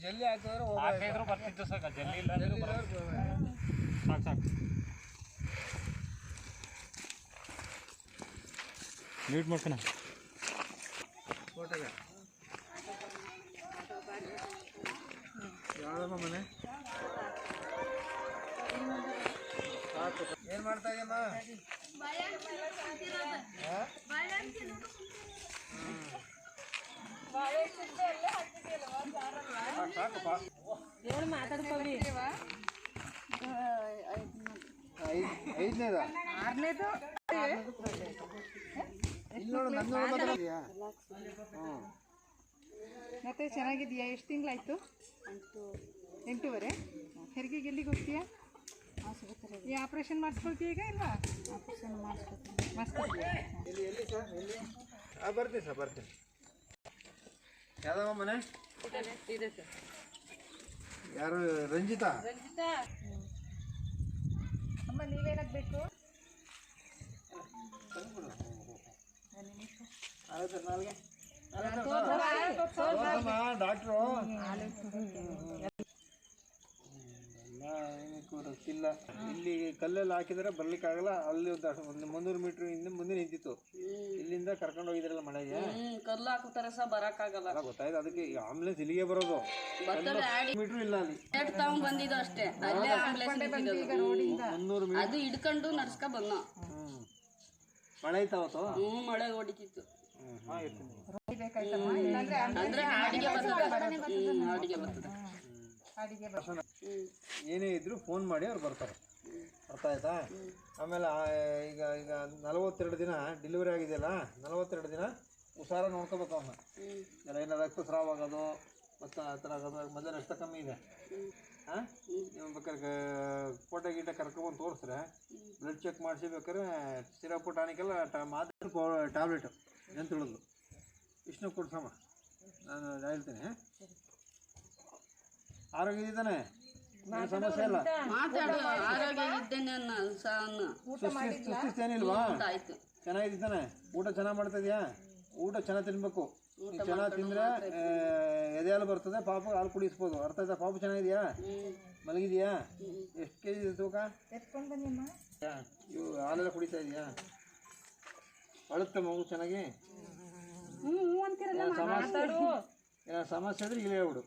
ಜಲ್ಲಿ ಹಾಕಿದ್ರು ಹಾಕಿದ್ರು ಬರ್ತಿತ್ತು ಸಾಕ, ಜಲ್ಲಿ ಇಲ್ಲ ಅಂದ್ರೆ ಸಾಕು ಸಾಕು. ಮ್ಯೂಟ್ ಮಾಡ್ತಾನೆ ಫೋಟೋಗೆ. ಯಾವ್ದಮ್ಮ ಮನೆ? ಏನು ಮಾಡ್ತಾ ಇದೆಯಮ್ಮ? ಏನು ಮಾತಾಡ್ಕೊಳ್ಳಿ. ಐದನೇದ ಆರನೇದು ಇಲ್ಲಿ ನೋಡು, ನನ್ನ ನೋಡ್ಬೋದಾ? ಮತ್ತೆ ಚೆನ್ನಾಗಿದೆಯಾ? ಎಷ್ಟು ತಿಂಗಳಾಯ್ತು? 8.5. ಹೆರಿಗೆಗೆ ಎಲ್ಲಿಗೆ ಹೋಗ್ತೀಯಾ? ಈ ಆಪ್ರೇಷನ್ ಮಾಡಿಸ್ಕೊಳ್ತೀಯ ಈಗ ಇಲ್ವಾ? ಆಪ್ರೇಷನ್ ಮಾಡಿಸ್ಕೊಳ್ತೀಯ. ಎಲ್ಲಿ ಎಲ್ಲಿ ಸರ್? ಎಲ್ಲಿ? ಬರ್ತೀನಿ ಸರ್, ಬರ್ತೀನಿ. ಯಾವ್ದಮ್ಮ ಮನೆ? ಇದೆ ಸರ್. ಯಾರು? ರಂಜಿತಾ? ಅಮ್ಮ ನೀವೇನಾಗಬೇಕು? ಡಾಕ್ಟ್ರು ಏನಕ್ಕೂ ಗೊತ್ತಿಲ್ಲ. ಇಲ್ಲಿ ಕಲ್ಲೆಲ್ಲ ಹಾಕಿದ್ರೆ ಬರ್ಲಿಕ್ಕಾಗಲ್ಲ. ಅಲ್ಲಿ ಒಂದು 300 ಮೀಟ್ರ್ ಹಿಂದೆ ಮುಂದೆ ನಿಂತಿತ್ತು. ಇಲ್ಲಿಂದ ಕರ್ಕೊಂಡು ಹೋಗಿದ್ರಲ್ಲ ಮಳೆಗೆ, ಕಲ್ಲು ಹಾಕುತ್ತಾರೆ ಸಹ ಬರಕ್ಕಾಗಲ್ಲ. ಗೊತ್ತಾಯ್ತು. ಅದಕ್ಕೆ ಈಗ ಆಂಬುಲೆನ್ಸ್ ಇಲ್ಲಿಗೆ ಬರೋದು. ಮೀಟ್ರ್ ಇಲ್ಲ ಅಲ್ಲಿ. ತಗೊಂಡ್ ಬಂದಿದ್ದು ಅಷ್ಟೇ. ಅಲ್ಲೇ ಆಂಬುಲೆನ್ಸ್ 300 ಮೀಟ್ರ್ ಅದು ಹಿಡ್ಕೊಂಡು ನಡ್ಸ್ಕ ಬಂದ. ಮಳೆ ಐತಾವತ್ತು. ಮಳೆ ಹೊಡಿತಿತ್ತು. ಅಂದ್ರೆ ಅಡಿಗೆ ಬರ್ತದೆ. ಏನೇ ಇದ್ರು ಫೋನ್ ಮಾಡಿ ಅವ್ರು ಬರ್ತಾರೆ. ಅರ್ಥ ಆಯ್ತಾ? ಆಮೇಲೆ ಈಗ ಈಗ 42 ದಿನ ಡೆಲಿವರಿ ಆಗಿದೆಯಲ್ಲ, 42 ದಿನ ಹುಷಾರ ನೋಡ್ಕೋಬೇಕು ಅವನ್ನ. ಏನೋ ರಕ್ತಸ್ರಾವ ಆಗೋದು ಮತ್ತು ಆ ಥರ ಆಗೋದು. ಮೊದಲು ರಕ್ತ ಕಮ್ಮಿ ಇದೆ. ಹಾಂ, ನೀವು ಬೇಕಾದ್ರೆ ಫೋಟೋ ಗೀಟ ಕರ್ಕೊಂಬಂದು ತೋರಿಸ್ರೆ ಬ್ಲಡ್ ಚೆಕ್ ಮಾಡಿಸಿ ಬೇಕಾದ್ರೆ ಸಿರಪ್ ಟಾನಿಕೆಲ್ಲ ಮಾತ್ರ ಟ್ಯಾಬ್ಲೆಟು ಏನು ತಿಳಿದ್ಲು ವಿಷ್ಣು ಕೊಡ್ಸಮ್ಮ, ನಾನು ಹೇಳ್ತೀನಿ. ಆರೋಗ್ಯ ಇದ್ದಾನೆ, ಸಮಸ್ಯೆ ಇಲ್ಲ. ಸುಸ್ತಿಸ್ತೇನಿಲ್ವಾ? ಚೆನ್ನಾಗಿದ್ದಾನೆ. ಊಟ ಚೆನ್ನಾಗಿ ಮಾಡ್ತಾ ಇದೆಯಾ? ಊಟ ಚೆನ್ನಾಗಿ ತಿನ್ಬೇಕು. ನೀವು ಚೆನ್ನಾಗಿ ತಿಂದರೆ ಎದೆ ಹಾಲು ಬರ್ತದೆ, ಪಾಪ ಹಾಲು ಕುಡಿಸ್ಬೋದು. ಅರ್ಥ ಆಯ್ತಾ? ಪಾಪು ಚೆನ್ನಾಗಿದೆಯಾ? ಮಲಗಿದೆಯಾ? ಎಷ್ಟು ಕೆ ಜಿ ಇದೆ ತೂಕ? ಇವು ಹಾಲೆಲ್ಲ ಕುಡಿತಾ ಇದೆಯಾ? ಅಳುತ್ತೆ ಮಗು ಚೆನ್ನಾಗಿ? ಏನೋ ಸಮಸ್ಯೆ ಇದ್ರೆ ಇಲ್ಲಿ ಹೇಳ್ಬಿಡು.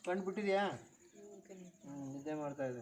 ಕಣ್ಣು ಬಿಟ್ಟಿದೆಯಾ? ನಿದ್ದೆ ಮಾಡ್ತಾ ಇದೆ.